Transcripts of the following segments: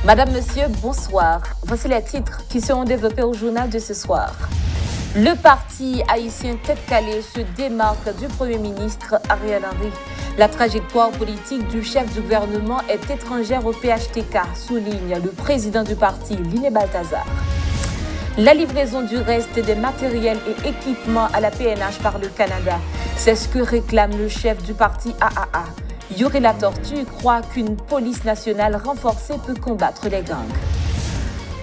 Madame, Monsieur, bonsoir. Voici les titres qui seront développés au journal de ce soir. Le parti haïtien Tête Calée se démarque du Premier ministre Ariel Henry. La trajectoire politique du chef du gouvernement est étrangère au PHTK, souligne le président du parti, Liné Balthazar. La livraison du reste des matériels et équipements à la PNH par le Canada, c'est ce que réclame le chef du parti AAA. Yuri Latortue croit qu'une police nationale renforcée peut combattre les gangs.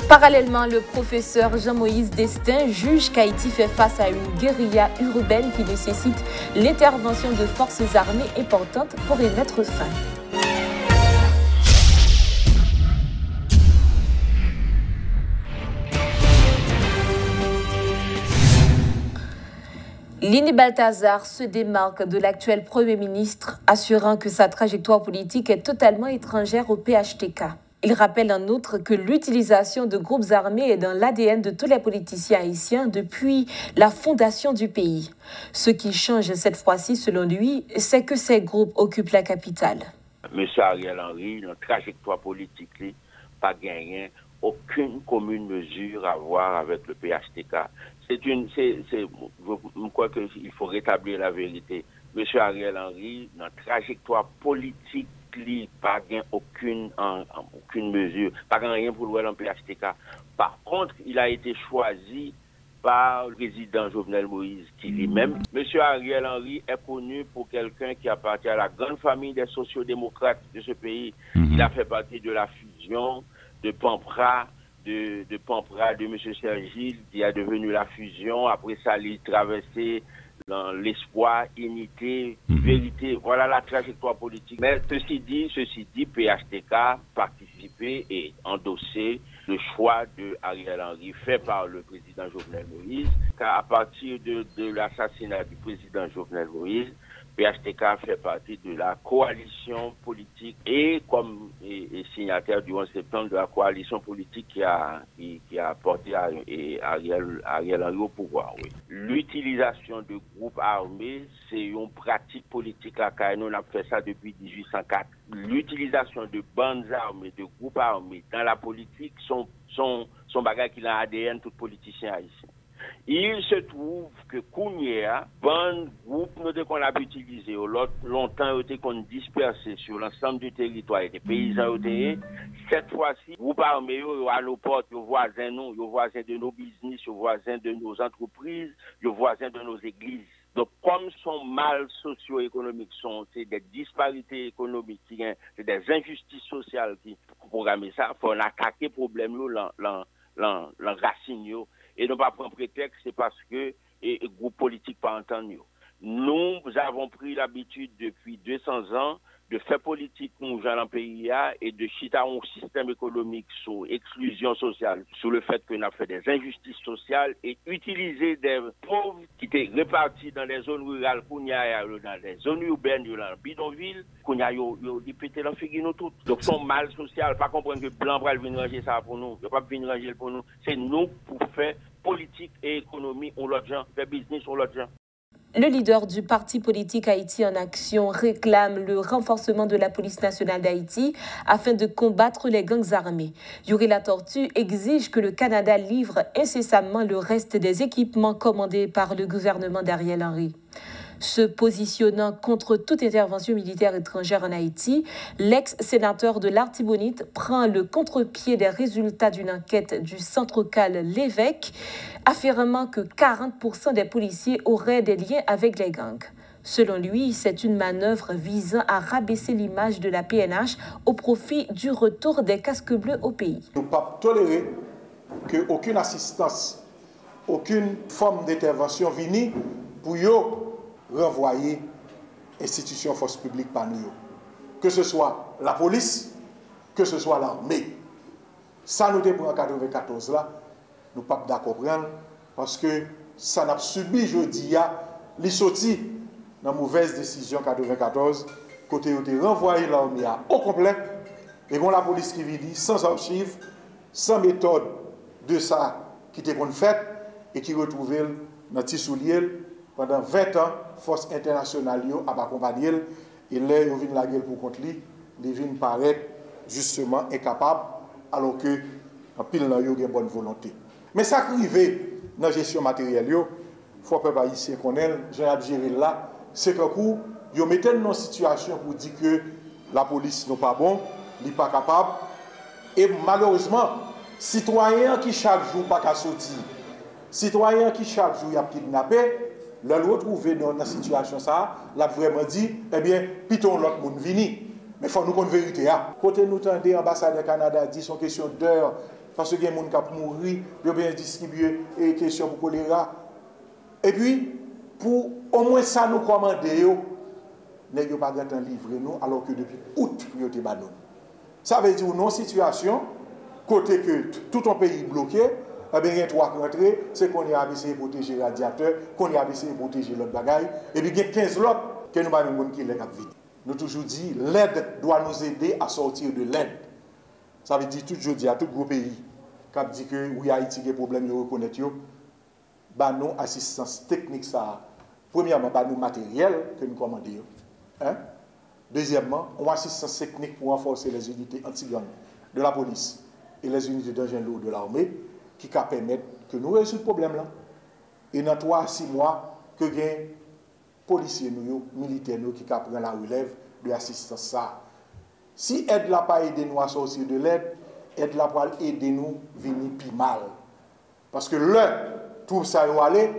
Parallèlement, le professeur Jean-Moïse Destin juge qu'Haïti fait face à une guérilla urbaine qui nécessite l'intervention de forces armées importantes pour y mettre fin. Liné Balthazar se démarque de l'actuel Premier ministre, assurant que sa trajectoire politique est totalement étrangère au PHTK. Il rappelle en outre que l'utilisation de groupes armés est dans l'ADN de tous les politiciens haïtiens depuis la fondation du pays. Ce qui change cette fois-ci, selon lui, c'est que ces groupes occupent la capitale. Monsieur Ariel Henry, notre trajectoire politique, pas gagné aucune commune mesure à voir avec le PHTK. Je crois qu'il faut rétablir la vérité. Monsieur Ariel Henry, notre trajectoire politique, pas gain aucune mesure, pas gain rien pour le PHTK. Par contre, il a été choisi par le président Jovenel Moïse, qui lui-même, monsieur Ariel Henry est connu pour quelqu'un qui appartient à la grande famille des sociodémocrates de ce pays. Il a fait partie de la fusion de Pampra, de M. Sergil, qui est devenu la fusion. Après ça, il traversé dans l'espoir, unité, vérité. Voilà la trajectoire politique. Mais ceci dit, PHTK participé et endossé le choix de Ariel Henry fait par le président Jovenel Moïse, car à partir de l'assassinat du président Jovenel Moïse, PHTK fait partie de la coalition politique et comme signataire du 11 septembre de la coalition politique qui a porté Ariel Henry au pouvoir. Oui. L'utilisation de groupes armés, c'est une pratique politique à Kaino. On a fait ça depuis 1804. L'utilisation de bandes armées, de groupes armés dans la politique sont bagages qui ont l'ADN tout politicien haïtien. Il se trouve que Kounia, bon groupe qu'on a utilisé, longtemps été qu'on dispersé sur l'ensemble du territoire, des paysans cette fois-ci, groupe armé à nos portes, aux voisins de nos business, aux voisins de nos entreprises, aux voisins de nos églises. Donc, comme son mal socio-économique, c'est des disparités économiques, c'est des injustices sociales qui programment ça, il faut attaquer le problème, l'enraciner. Et non pas prendre prétexte, c'est parce que les groupes politiques pas entendus. Nous avons pris l'habitude depuis 200 ans de faire politique dans le pays et de chiter un système économique sur exclusion sociale, sur le fait qu'on a fait des injustices sociales et utiliser des pauvres qui étaient répartis dans les zones rurales, dans les zones urbaines, dans les bidonvilles, qu'on a pété la figure tout. Donc son mal social, pas comprendre que blanc va venir ranger ça pour nous, il pas venir ranger pour nous, c'est nous pour faire politique et économie on l'autre gens, faire business on l'autre gens. Le leader du parti politique Haïti en action réclame le renforcement de la police nationale d'Haïti afin de combattre les gangs armés. Yuri Latortue exige que le Canada livre incessamment le reste des équipements commandés par le gouvernement d'Ariel Henry. Se positionnant contre toute intervention militaire étrangère en Haïti, l'ex-sénateur de l'Artibonite prend le contre-pied des résultats d'une enquête du Centrocal L'Évêque, affirmant que 40% des policiers auraient des liens avec les gangs. Selon lui, c'est une manœuvre visant à rabaisser l'image de la PNH au profit du retour des casques bleus au pays. Nous ne pouvons pas tolérer qu'aucune assistance, aucune forme d'intervention vienne pour renvoyer institutions forces publiques par nous. Que ce soit la police, que ce soit l'armée. Ça nous dépend en 1994 là, nous ne pouvons pas comprendre parce que ça n'a subi jeudi les sorties dans la mauvaise décision 1994, côté où on renvoyé l'armée au complet, et quand la police qui vit sans archives, sans méthode de ça qui était qu'on fait et qui retrouvait dans Tissouliel pendant 20 ans, force internationale a accompagné et là, ils viennent la guerre pour contre lui, ils viennent paraître justement incapables alors que en pile nan yo gen bonne volonté. Mais ça qui arrive dans la gestion matérielle, il faut que les haïtiens connaissent, j'ai géré là, c'est qu'un coup, ils mettent dans une situation pour dire que la police n'est pas bon, n'est pas capable. Et malheureusement, citoyens qui chaque jour pas qu'à sortir, citoyens qui chaque jour y a kidnappé, le retrouver dans une situation ça, l'a vraiment dit, eh bien, piton l'autre monde vini. Mais il faut nous connaître la vérité. Côté nous tendez, l'ambassade du Canada dit son question d'heure, parce qu'il y a des gens qui ont mouru, ils ont bien distribué et question pour choléra. Et puis, pour au moins ça nous commander, nous n'avons pas de temps livré nous, alors que depuis août, nous avons été bannis. Ça veut dire une situation, côté que tout un pays bloqué, eh bien, il y a trois rentrées, c'est qu'on a essayé de protéger les radiateurs, qu'on a essayé de protéger l'autre bagaille, et puis il y a 15 autres que nous avons qui les vide. Nous toujours dit, l'aide doit nous aider à sortir de l'aide. Ça veut dire, toujours dire à tout gros pays, qui dit que oui, Haïti a des problèmes, nous reconnaissons, bah, nous, assistance technique, ça, premièrement, bah, nous, matériel que nous commandons. Hein? Deuxièmement, on assistance technique pour renforcer les unités anti-gang de la police et les unités d'engins lourds de l'armée qui permettent que nous réussissions le problème là. Et dans 3 à 6 mois, que les policiers, nous, militaires, nous, qui prennent la relève de l'assistance ça. Si aide la pas aider nous à sortir de l'aide, aide la pas aider nous à venir plus mal. Parce que là, tout ça va aller,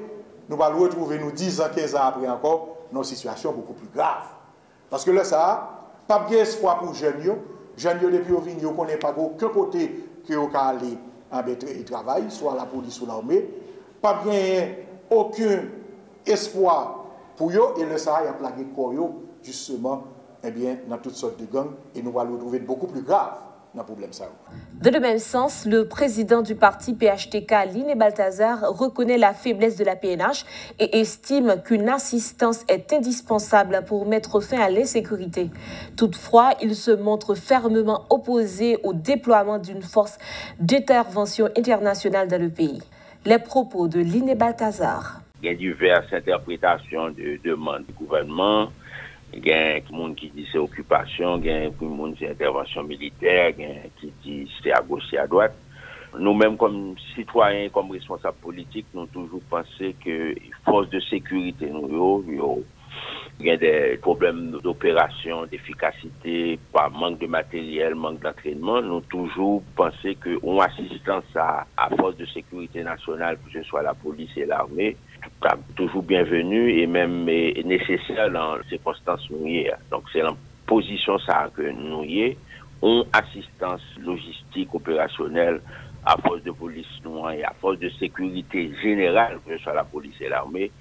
nous allons retrouver nous 10 ans, 15 ans après encore, dans une situation beaucoup plus grave. Parce que là, ça, pas de espoir pour les jeunes. Les jeunes, depuis qu'ils viennent, ils ne connaissent pas aucun côté qu'ils ont aller en travail, soit la police ou l'armée. Pas bien aucun espoir pour eux. Et là, ça, il y a plagué pour eux, justement, eh bien, dans toutes sortes de gangs. Et nous allons le retrouver beaucoup plus grave. De le même sens, le président du parti PHTK, Liné Balthazar, reconnaît la faiblesse de la PNH et estime qu'une assistance est indispensable pour mettre fin à l'insécurité. Toutefois, il se montre fermement opposé au déploiement d'une force d'intervention internationale dans le pays. Les propos de Liné Balthazar. Il y a diverses interprétations de demandes du gouvernement. Il y a des gens qui disent c'est occupation, il y a des gens qui disent intervention militaire, il y a des gens qui disent c'est à gauche et à droite. Nous-mêmes, comme citoyens, comme responsables politiques, nous avons toujours pensé que les forces de sécurité, il y a des problèmes d'opération, d'efficacité, par manque de matériel, manque d'entraînement. Nous avons toujours pensé qu'une assistance à la force de sécurité nationale, que ce soit la police et l'armée, toujours bienvenue et même nécessaire dans les circonstances nouées. Donc c'est la position ça que nous y est, une assistance logistique opérationnelle à force de police et à force de sécurité générale, que ce soit la police et l'armée,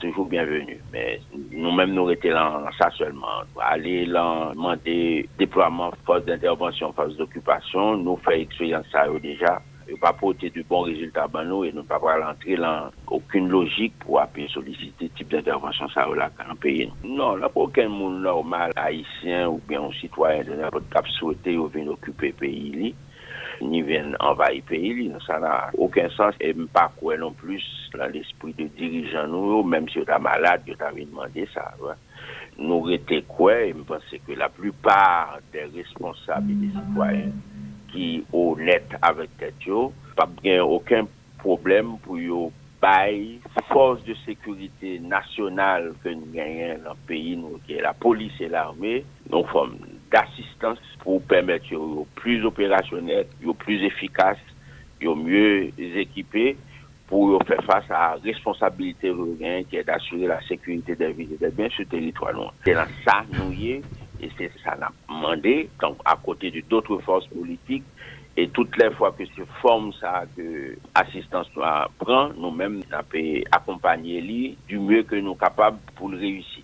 toujours bienvenue. Mais nous-mêmes nous étions dans ça seulement. Aller demander déploiement, force d'intervention, force d'occupation, nous faisons expérience ça déjà. Ne pas porter de bons résultats à nous et ne pas rentrer dans aucune logique pour solliciter ce type d'intervention ça là dans le pays. Non, là pour aucun monde normal, haïtien ou bien un citoyen de n'importe quel souhaité ou venir occuper le pays, ni viennent envahir le pays, ça n'a aucun sens et même pas quoi non plus dans l'esprit de dirigeants nous, même si on est malade, on t'a demandé ça. Ouais. Nous étions quoi et je pense que la plupart des responsables et des citoyens qui honnête avec tête yo, pas bien aucun problème pour yo bail force de sécurité nationale que nous gagnons dans le pays, nous qui est la police et l'armée, nous forme d'assistance pour permettre yo plus opérationnel, yo plus efficace, yo mieux équipé pour faire face à la responsabilité qui est d'assurer la sécurité des vies et des biens sur le territoire. C'est dans ça nous y est. Et c'est ça n'a demandé, donc à côté de d'autres forces politiques, et toutes les fois que ce forme ça que assistance prend, nous-mêmes nous avons accompagné lui du mieux que nous sommes capables pour le réussir.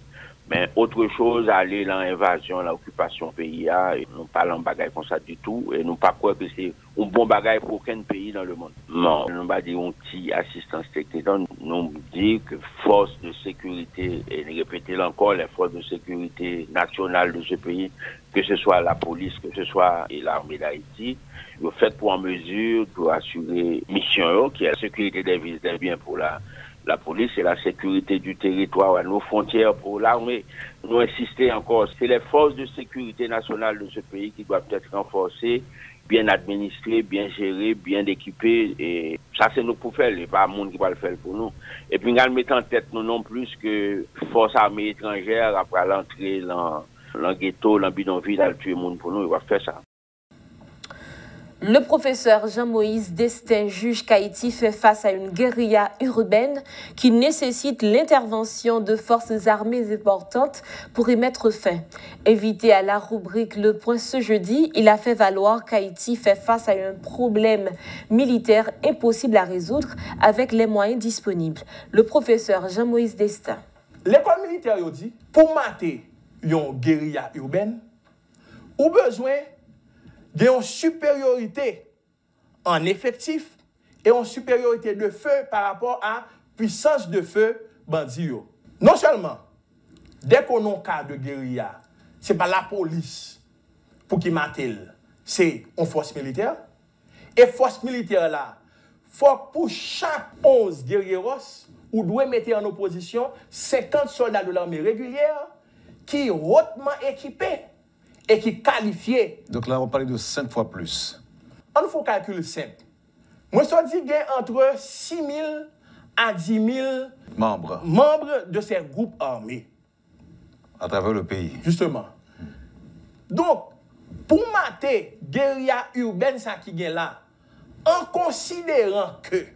Mais autre chose, aller dans l'invasion, l'occupation pays, nous parlons de bagaille comme ça du tout, et nous pas croire que c'est un bon bagaille pour aucun pays dans le monde. Non, nous pas dire une petite assistance technique, nous dit que force de sécurité, et répéter encore, les forces de sécurité nationales de ce pays, que ce soit la police, que ce soit l'armée d'Haïti, vous faites pour en mesure pour assurer mission, qui est la sécurité des vies des biens pour la police et la sécurité du territoire à nos frontières pour l'armée. Nous insistons encore, c'est les forces de sécurité nationale de ce pays qui doivent être renforcées bien administré, bien géré, bien équipé. Et ça, c'est nous pour faire, il n'y a pas de monde qui va le faire pour nous. Et puis, nous mettons en tête nous non plus que force armée étrangère, après l'entrée dans le ghetto, dans le bidonville, à tuer le monde pour nous, il va faire ça. Le professeur Jean-Moïse Destin juge qu'Haïti fait face à une guérilla urbaine qui nécessite l'intervention de forces armées importantes pour y mettre fin. Invité à la rubrique Le Point ce jeudi, il a fait valoir qu'Haïti fait face à un problème militaire impossible à résoudre avec les moyens disponibles. Le professeur Jean-Moïse Destin. L'école militaire dit, pour mater une guérilla urbaine, ou besoin d'une supériorité en effectif et une supériorité de feu par rapport à puissance de feu bandit. Non seulement, dès qu'on a un cas de guérilla, ce n'est pas la police pour qui mate, c'est une force militaire. Et force militaire là, faut pour chaque 11 guerrieros, ou doit mettre en opposition 50 soldats de l'armée régulière qui sont hautement équipés et qui qualifié. Donc là, on parle de 5 fois plus. On fait un calcul simple. Moi, je dis qu'il y a entre 6 000 à 10 000 membres de ces groupes armés. À travers le pays. Justement. Donc, pour mater guérilla urbaine ça qui est là, en considérant que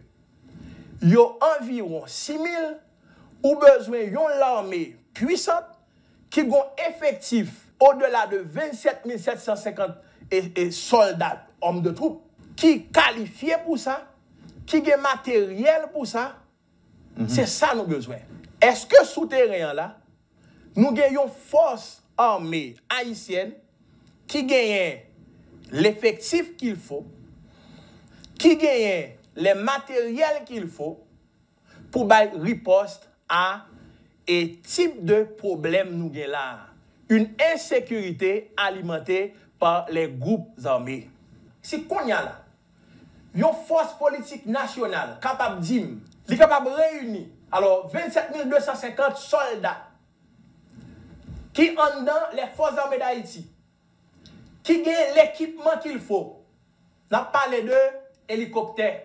il y a environ 6 000 ou besoin d'une armée puissante qui a un effectif au-delà de 27 750 soldats, hommes de troupes, qui qualifiés pour ça, qui ont matériel pour ça, c'est ça nous besoin. Est-ce que souterrain là, nous avons une force armée haïtienne qui gagne l'effectif qu'il faut, qui gagne les matériels qu'il faut pour riposte à un type de problème nous avons là. Une insécurité alimentée par les groupes armés. Si qu'on y a là, une force politique nationale capable de dire, capable de réunir, alors 27 250 soldats qui ont dans les forces armées d'Haïti, qui ont l'équipement qu'il faut. On a parlé de hélicoptères,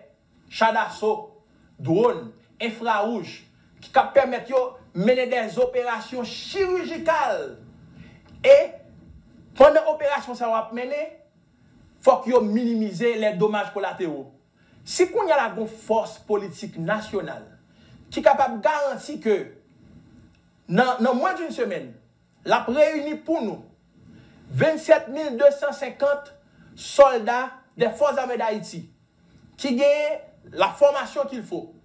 chars d'assaut, drones, infrarouges, qui permettent de mener des opérations chirurgicales. Et pendant l'opération ça va mener, il faut que minimise les dommages collatéraux. Si on y a la force politique nationale qui est capable de garantir que dans moins d'une semaine, la réunit pour nous 27 250 soldats des forces armées d'Haïti qui gagnent la formation qu'il faut,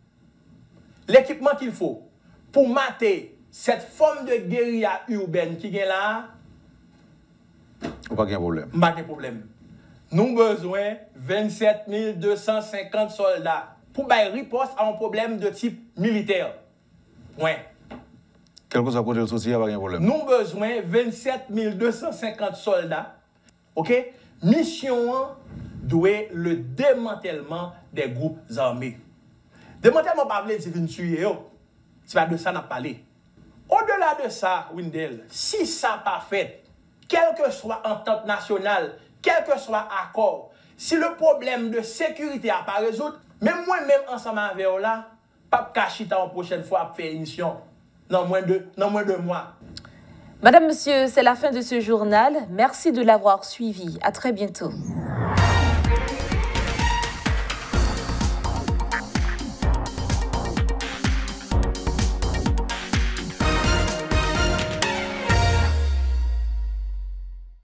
l'équipement qu'il faut pour mater cette forme de guérilla urbaine qui est là. Pas de problème. Pas de problème. Nous avons besoin de 27 250 soldats pour faire riposte à un problème de type militaire. Ouais. Quel que soit le côté social, pas de problème. Nous avons besoin de 27 250 soldats. OK? Mission doit le démantèlement des groupes armés. Démantèlement, pas de dire tuer. C'est pas de ça qu'on a parlé. Au-delà de ça, Windel, si ça n'a pas fait, quelle que soit entente nationale, quel que soit accord, si le problème de sécurité n'a pas résolu, même moi-même ensemble avec vous là, pas cacher la prochaine fois à faire émission dans moins de mois. Madame, Monsieur, c'est la fin de ce journal. Merci de l'avoir suivi. À très bientôt.